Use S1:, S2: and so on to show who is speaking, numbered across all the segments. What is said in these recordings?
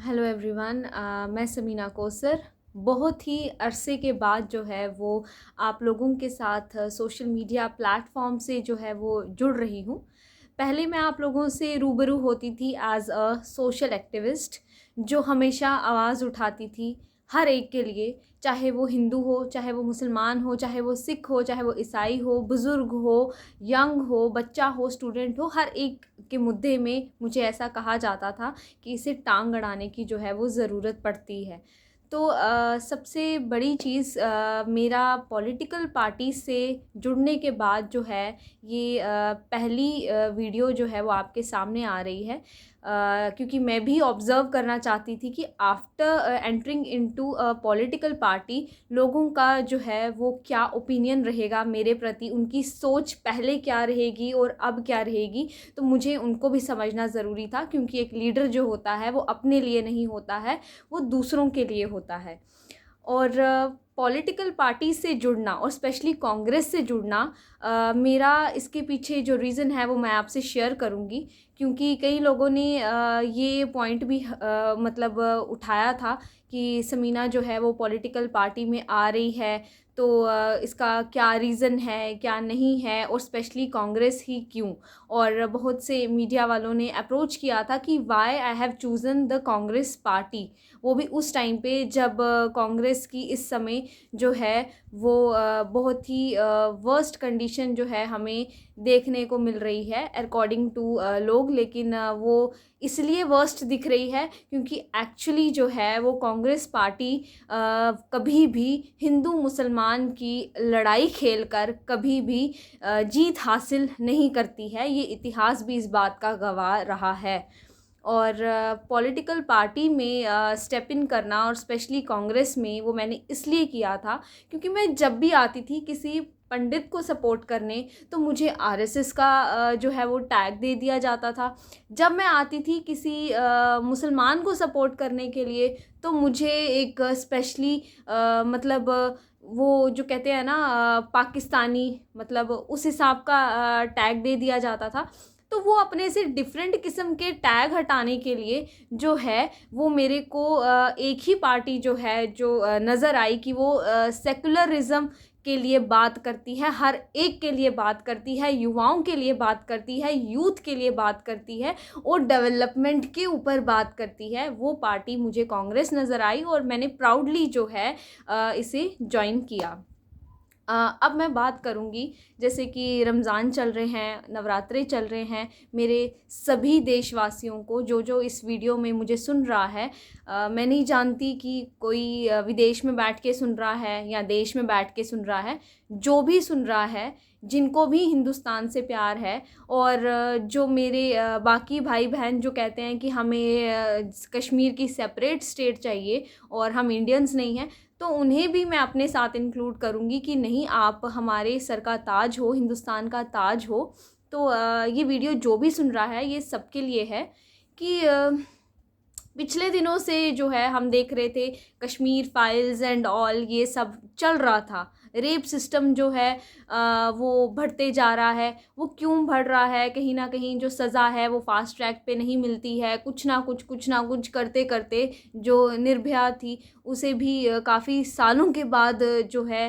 S1: Hello everyone. मैं समीना कोसर बहुत ही अरसे के बाद जो है वो आप लोगों के साथ सोशल मीडिया प्लेटफॉर्म से जो है वो जुड़ रही हूँ। पहले मैं आप लोगों से रूबरू होती थी एज अ सोशल एक्टिविस्ट जो हमेशा आवाज़ उठाती थी हर एक के लिए, चाहे वो हिंदू हो, चाहे वो मुसलमान हो, चाहे वो सिख हो, चाहे वो ईसाई हो, बुज़ुर्ग हो, यंग हो, बच्चा हो, स्टूडेंट हो, हर एक के मुद्दे में मुझे ऐसा कहा जाता था कि इसे टांग अड़ाने की जो है वो ज़रूरत पड़ती है। तो सबसे बड़ी चीज़ मेरा पॉलिटिकल पार्टी से जुड़ने के बाद जो है ये पहली वीडियो जो है वो आपके सामने आ रही है, क्योंकि मैं भी ऑब्ज़र्व करना चाहती थी कि after entering into a political party लोगों का जो है वो क्या ओपिनियन रहेगा मेरे प्रति, उनकी सोच पहले क्या रहेगी और अब क्या रहेगी। तो मुझे उनको भी समझना ज़रूरी था, क्योंकि एक लीडर जो होता है वो अपने लिए नहीं होता है, वो दूसरों के लिए होता है। और पॉलिटिकल पार्टी से जुड़ना और स्पेशली कांग्रेस से जुड़ना, मेरा इसके पीछे जो रीज़न है वो मैं आपसे शेयर करूँगी, क्योंकि कई लोगों ने ये पॉइंट भी मतलब उठाया था कि समीना जो है वो पॉलिटिकल पार्टी में आ रही है, तो इसका क्या रीज़न है, क्या नहीं है, और स्पेशली कांग्रेस ही क्यों। और बहुत से मीडिया वालों ने अप्रोच किया था कि why I have chosen the Congress party, वो भी उस टाइम पे जब कांग्रेस की इस समय जो है वो बहुत ही वर्स्ट कंडीशन जो है हमें देखने को मिल रही है अकॉर्डिंग टू लोग। लेकिन वो इसलिए वर्स्ट दिख रही है क्योंकि एक्चुअली जो है वो कांग्रेस पार्टी कभी भी हिंदू मुसलमान की लड़ाई खेलकर कभी भी जीत हासिल नहीं करती है। ये इतिहास भी इस बात का गवाह रहा है। और पॉलिटिकल पार्टी में स्टेप इन करना और स्पेशली कांग्रेस में वो मैंने इसलिए किया था क्योंकि मैं जब भी आती थी किसी पंडित को सपोर्ट करने तो मुझे आरएसएस का जो है वो टैग दे दिया जाता था। जब मैं आती थी किसी मुसलमान को सपोर्ट करने के लिए तो मुझे एक स्पेशली मतलब वो जो कहते हैं ना पाकिस्तानी, मतलब उस हिसाब का टैग दे दिया जाता था। तो वो अपने से डिफरेंट किस्म के टैग हटाने के लिए जो है वो मेरे को एक ही पार्टी जो है जो नज़र आई कि वो सेकुलरिज्म के लिए बात करती है, हर एक के लिए बात करती है, युवाओं के लिए बात करती है, यूथ के लिए बात करती है और डेवलपमेंट के ऊपर बात करती है। वो पार्टी मुझे कांग्रेस नज़र आई और मैंने प्राउडली जो है इसे ज्वाइन किया। अब मैं बात करूँगी, जैसे कि रमज़ान चल रहे हैं, नवरात्रे चल रहे हैं, मेरे सभी देशवासियों को जो जो इस वीडियो में मुझे सुन रहा है, मैं नहीं जानती कि कोई विदेश में बैठ के सुन रहा है या देश में बैठ के सुन रहा है। जो भी सुन रहा है, जिनको भी हिंदुस्तान से प्यार है और जो मेरे बाकी भाई बहन जो कहते हैं कि हमें कश्मीर की सेपरेट स्टेट चाहिए और हम इंडियंस नहीं हैं, तो उन्हें भी मैं अपने साथ इंक्लूड करूँगी कि नहीं, आप हमारे सर का ताज हो, हिंदुस्तान का ताज हो। तो ये वीडियो जो भी सुन रहा है ये सबके लिए है कि पिछले दिनों से जो है हम देख रहे थे कश्मीर फाइल्स एंड ऑल, ये सब चल रहा था। रेप सिस्टम जो है वो बढ़ते जा रहा है। वो क्यों बढ़ रहा है? कहीं ना कहीं जो सज़ा है वो फास्ट ट्रैक पे नहीं मिलती है। कुछ ना कुछ करते करते जो निर्भया थी उसे भी काफ़ी सालों के बाद जो है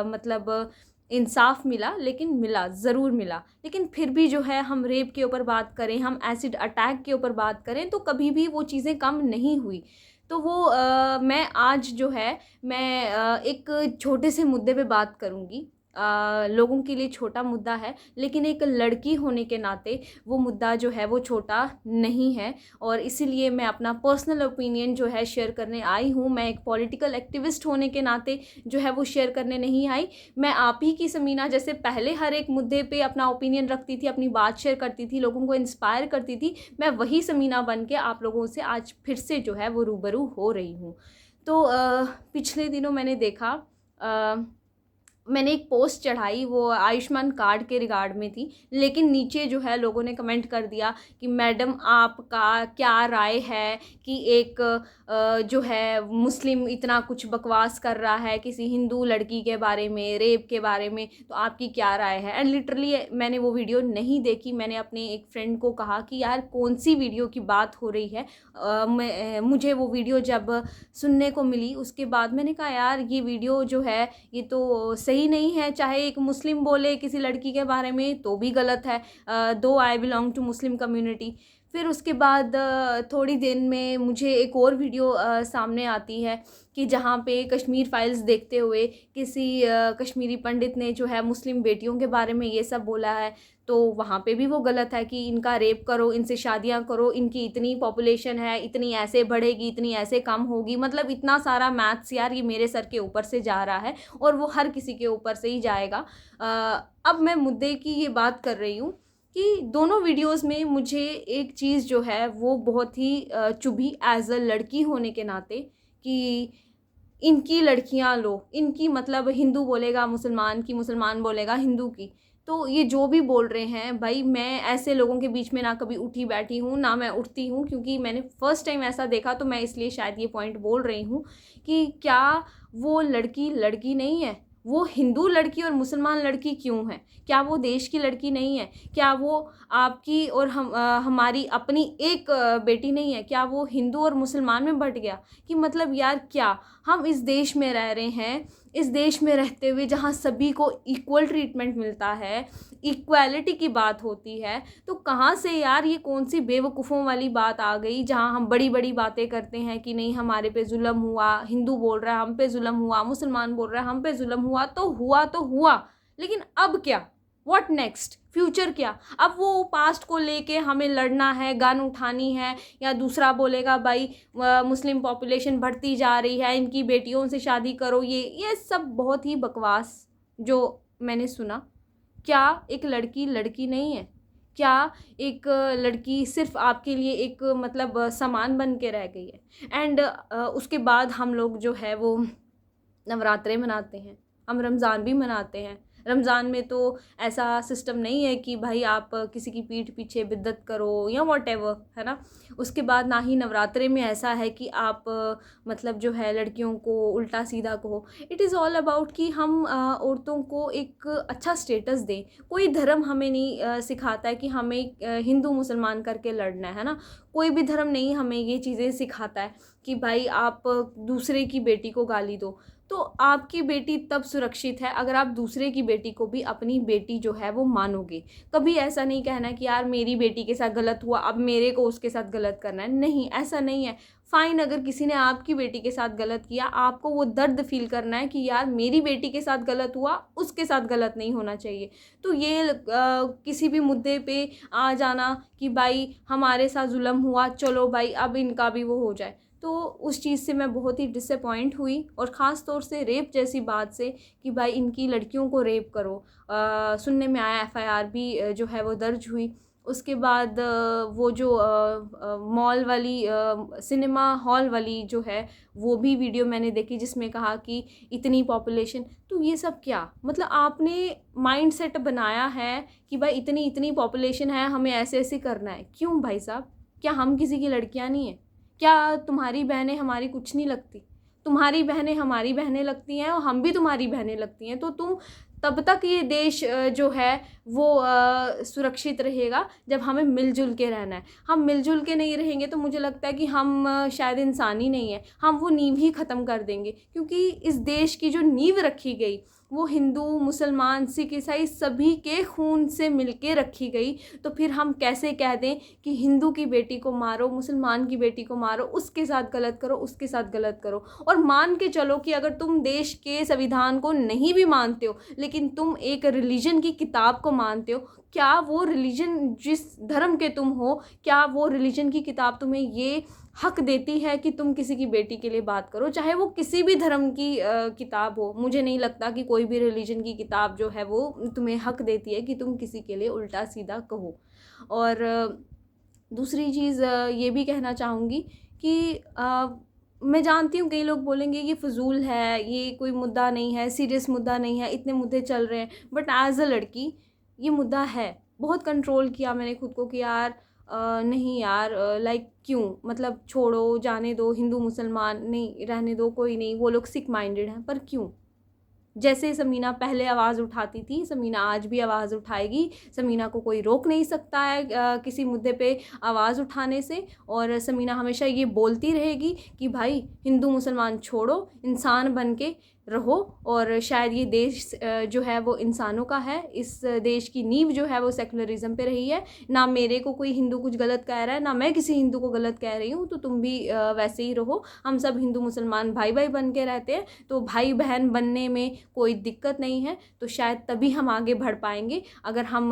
S1: मतलब इंसाफ मिला, लेकिन मिला, ज़रूर मिला। लेकिन फिर भी जो है हम रेप के ऊपर बात करें, हम एसिड अटैक के ऊपर बात करें, तो कभी भी वो चीज़ें कम नहीं हुई। तो वो मैं आज जो है मैं एक छोटे से मुद्दे पे बात करूँगी। लोगों के लिए छोटा मुद्दा है, लेकिन एक लड़की होने के नाते वो मुद्दा जो है वो छोटा नहीं है। और इसीलिए मैं अपना पर्सनल ओपिनियन जो है शेयर करने आई हूँ। मैं एक पॉलिटिकल एक्टिविस्ट होने के नाते जो है वो शेयर करने नहीं आई। मैं आप ही की समीना जैसे पहले हर एक मुद्दे पे अपना ओपिनियन रखती थी, अपनी बात शेयर करती थी, लोगों को इंस्पायर करती थी, मैं वही समीना बन के आप लोगों से आज फिर से जो है वो रूबरू हो रही हूँ। तो पिछले दिनों मैंने देखा मैंने एक पोस्ट चढ़ाई, वो आयुष्मान कार्ड के रिगार्ड में थी, लेकिन नीचे जो है लोगों ने कमेंट कर दिया कि मैडम आपका क्या राय है कि एक जो है मुस्लिम इतना कुछ बकवास कर रहा है किसी हिंदू लड़की के बारे में, रेप के बारे में, तो आपकी क्या राय है। एंड लिटरली मैंने वो वीडियो नहीं देखी। मैंने अपने एक फ्रेंड को कहा कि यार कौन सी वीडियो की बात हो रही है। मुझे वो वीडियो जब सुनने को मिली उसके बाद मैंने कहा यार ये वीडियो जो है ये तो सही नहीं है। चाहे एक मुस्लिम बोले किसी लड़की के बारे में तो भी गलत है, though I belong to Muslim community. फिर उसके बाद थोड़ी देर में मुझे एक और वीडियो सामने आती है कि जहाँ पे कश्मीर फाइल्स देखते हुए किसी कश्मीरी पंडित ने जो है मुस्लिम बेटियों के बारे में ये सब बोला है। तो वहाँ पे भी वो गलत है कि इनका रेप करो, इनसे शादियाँ करो, इनकी इतनी पॉपुलेशन है, इतनी ऐसे बढ़ेगी, इतनी ऐसे कम होगी। मतलब इतना सारा मैथ्स यार ये मेरे सर के ऊपर से जा रहा है और वो हर किसी के ऊपर से ही जाएगा। अब मैं मुद्दे की ये बात कर रही हूँ कि दोनों वीडियोस में मुझे एक चीज़ जो है वो बहुत ही चुभी एज अ लड़की होने के नाते कि इनकी लड़कियां लो, इनकी मतलब हिंदू बोलेगा मुसलमान की, मुसलमान बोलेगा हिंदू की। तो ये जो भी बोल रहे हैं भाई, मैं ऐसे लोगों के बीच में ना कभी उठी बैठी हूँ ना मैं उठती हूँ, क्योंकि मैंने फ़र्स्ट टाइम ऐसा देखा तो मैं इसलिए शायद ये पॉइंट बोल रही हूँ कि क्या वो लड़की लड़की नहीं है? वो हिंदू लड़की और मुसलमान लड़की क्यों है? क्या वो देश की लड़की नहीं है? क्या वो आपकी और हमारी अपनी एक बेटी नहीं है? क्या वो हिंदू और मुसलमान में बँट गया? कि मतलब यार क्या हम इस देश में रह रहे हैं, इस देश में रहते हुए जहाँ सभी को इक्वल ट्रीटमेंट मिलता है, इक्वालिटी की बात होती है, तो कहाँ से यार ये कौन सी बेवकूफ़ों वाली बात आ गई जहाँ हम बड़ी बड़ी बातें करते हैं कि नहीं हमारे पे जुल्म हुआ, हिंदू बोल रहा है हम पे जुल्म हुआ, मुसलमान बोल रहा है हम पे जुल्म हुआ, तो हुआ, लेकिन अब क्या? What next? फ्यूचर क्या? अब वो पास्ट को लेके हमें लड़ना है, गन उठानी है, या दूसरा बोलेगा भाई मुस्लिम पॉपुलेशन बढ़ती जा रही है, इनकी बेटियों से शादी करो। ये सब बहुत ही बकवास जो मैंने सुना। क्या एक लड़की लड़की नहीं है? क्या एक लड़की सिर्फ आपके लिए एक मतलब सामान बन के रह गई है? एंड उसके बाद हम लोग जो है वो नवरात्रे मनाते हैं, हम रमज़ान भी मनाते हैं। रमज़ान में तो ऐसा सिस्टम नहीं है कि भाई आप किसी की पीठ पीछे बिद्दत करो या व्हाटएवर, है ना। उसके बाद ना ही नवरात्रे में ऐसा है कि आप मतलब जो है लड़कियों को उल्टा सीधा कहो। इट इज़ ऑल अबाउट कि हम औरतों को एक अच्छा स्टेटस दें। कोई धर्म हमें नहीं सिखाता है कि हमें हिंदू मुसलमान करके लड़ना है ना। कोई भी धर्म नहीं हमें ये चीज़ें सिखाता है कि भाई आप दूसरे की बेटी को गाली दो। तो आपकी बेटी तब सुरक्षित है अगर आप दूसरे की बेटी को भी अपनी बेटी जो है वो मानोगे। कभी ऐसा नहीं कहना कि यार मेरी बेटी के साथ गलत हुआ, अब मेरे को उसके साथ गलत करना है। नहीं, ऐसा नहीं है। फ़ाइन, अगर किसी ने आपकी बेटी के साथ गलत किया, आपको वो दर्द फ़ील करना है कि यार मेरी बेटी के साथ गलत हुआ, उसके साथ गलत नहीं होना चाहिए। तो ये किसी भी मुद्दे पे आ जाना कि भाई हमारे साथ जुल्म हुआ, चलो भाई अब इनका भी वो हो जाए, तो उस चीज़ से मैं बहुत ही डिसअपॉइंट हुई। और ख़ास तौर से रेप जैसी बात से कि भाई इनकी लड़कियों को रेप करो। सुनने में आया एफआईआर भी जो है वो दर्ज हुई। उसके बाद वो जो मॉल वाली सिनेमा हॉल वाली जो है वो भी वीडियो मैंने देखी जिसमें कहा कि इतनी पॉपुलेशन। तो ये सब क्या मतलब आपने माइंड सेट बनाया है कि भाई इतनी इतनी पॉपुलेशन है, हमें ऐसे ऐसे करना है। क्यों भाई साहब? क्या हम किसी की लड़कियां नहीं हैं? क्या तुम्हारी बहनें हमारी कुछ नहीं लगती? तुम्हारी बहनें हमारी बहनें लगती हैं और हम भी तुम्हारी बहनें लगती हैं। तो तुम तब तक ये देश जो है वो सुरक्षित रहेगा जब हमें मिलजुल के रहना है। हम मिलजुल के नहीं रहेंगे तो मुझे लगता है कि हम शायद इंसान ही नहीं है, हम वो नींव ही ख़त्म कर देंगे। क्योंकि इस देश की जो नींव रखी गई वो हिंदू, मुसलमान, सिख, ईसाई सभी के खून से मिलके रखी गई। तो फिर हम कैसे कह दें कि हिंदू की बेटी को मारो, मुसलमान की बेटी को मारो, उसके साथ गलत करो, उसके साथ गलत करो। और मान के चलो कि अगर तुम देश के संविधान को नहीं भी मानते हो लेकिन तुम एक रिलीजन की किताब को मानते हो, क्या वो रिलीजन जिस धर्म के तुम हो, क्या वो रिलीजन की किताब तुम्हें ये हक देती है कि तुम किसी की बेटी के लिए बात करो, चाहे वो किसी भी धर्म की किताब हो? मुझे नहीं लगता कि कोई भी रिलीजन की किताब जो है वो तुम्हें हक देती है कि तुम किसी के लिए उल्टा सीधा कहो। और दूसरी चीज़ ये भी कहना चाहूँगी कि मैं जानती हूँ कई लोग बोलेंगे ये फ़िज़ूल है, ये कोई मुद्दा नहीं है, सीरियस मुद्दा नहीं है, इतने मुद्दे चल रहे हैं, बट एज़ अ लड़की ये मुद्दा है। बहुत कंट्रोल किया मैंने खुद को कि यार नहीं यार, लाइक क्यों, मतलब छोड़ो, जाने दो, हिंदू मुसलमान नहीं, रहने दो, कोई नहीं, वो लोग सिक माइंडेड हैं, पर क्यों? जैसे समीना पहले आवाज़ उठाती थी, समीना आज भी आवाज़ उठाएगी। समीना को कोई रोक नहीं सकता है किसी मुद्दे पे आवाज़ उठाने से, और समीना हमेशा ये बोलती रहेगी कि भाई हिंदू मुसलमान छोड़ो, इंसान बन के रहो। और शायद ये देश जो है वो इंसानों का है, इस देश की नींव जो है वो सेकुलरिज्म पे रही है। ना मेरे को कोई हिंदू कुछ गलत कह रहा है, ना मैं किसी हिंदू को गलत कह रही हूँ, तो तुम भी वैसे ही रहो। हम सब हिंदू मुसलमान भाई भाई बन के रहते हैं, तो भाई बहन बनने में कोई दिक्कत नहीं है। तो शायद तभी हम आगे बढ़ पाएंगे अगर हम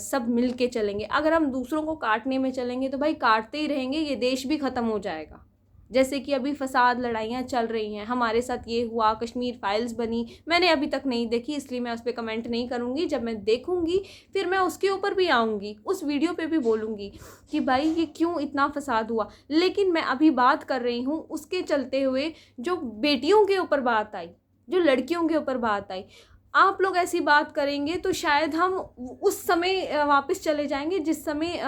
S1: सब मिल के चलेंगे। अगर हम दूसरों को काटने में चलेंगे तो भाई काटते ही रहेंगे, ये देश भी ख़त्म हो जाएगा। जैसे कि अभी फसाद लड़ाइयाँ चल रही हैं, हमारे साथ ये हुआ, कश्मीर फाइल्स बनी, मैंने अभी तक नहीं देखी इसलिए मैं उस पर कमेंट नहीं करूँगी। जब मैं देखूँगी फिर मैं उसके ऊपर भी आऊँगी, उस वीडियो पे भी बोलूँगी कि भाई ये क्यों इतना फसाद हुआ। लेकिन मैं अभी बात कर रही हूँ उसके चलते हुए जो बेटियों के ऊपर बात आई, जो लड़कियों के ऊपर बात आई। आप लोग ऐसी बात करेंगे तो शायद हम उस समय वापस चले जाएंगे जिस समय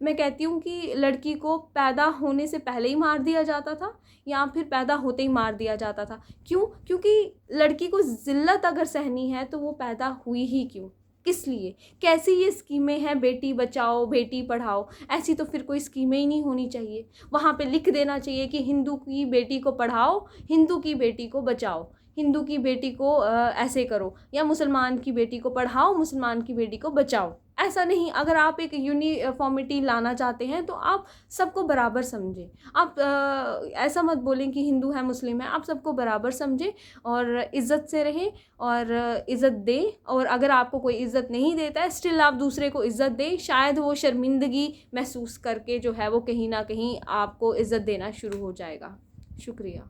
S1: मैं कहती हूँ कि लड़की को पैदा होने से पहले ही मार दिया जाता था, या फिर पैदा होते ही मार दिया जाता था। क्यों? क्योंकि लड़की को ज़िल्लत अगर सहनी है तो वो पैदा हुई ही क्यों, किस लिए? कैसी ये स्कीमें हैं, बेटी बचाओ बेटी पढ़ाओ, ऐसी तो फिर कोई स्कीमें ही नहीं होनी चाहिए। वहाँ पे लिख देना चाहिए कि हिंदू की बेटी को पढ़ाओ, हिंदू की बेटी को बचाओ, हिंदू की बेटी को ऐसे करो, या मुसलमान की बेटी को पढ़ाओ, मुसलमान की बेटी को बचाओ। ऐसा नहीं। अगर आप एक यूनिफॉर्मिटी लाना चाहते हैं तो आप सबको बराबर समझें। आप ऐसा मत बोलें कि हिंदू है मुस्लिम है, आप सबको बराबर समझें और इज़्ज़त से रहें और इज़्ज़त दें। और अगर आपको कोई इज़्ज़त नहीं देता है, स्टिल आप दूसरे को इज़्ज़त दें। शायद वो शर्मिंदगी महसूस करके जो है वो कहीं ना कहीं आपको इज़्ज़त देना शुरू हो जाएगा। शुक्रिया।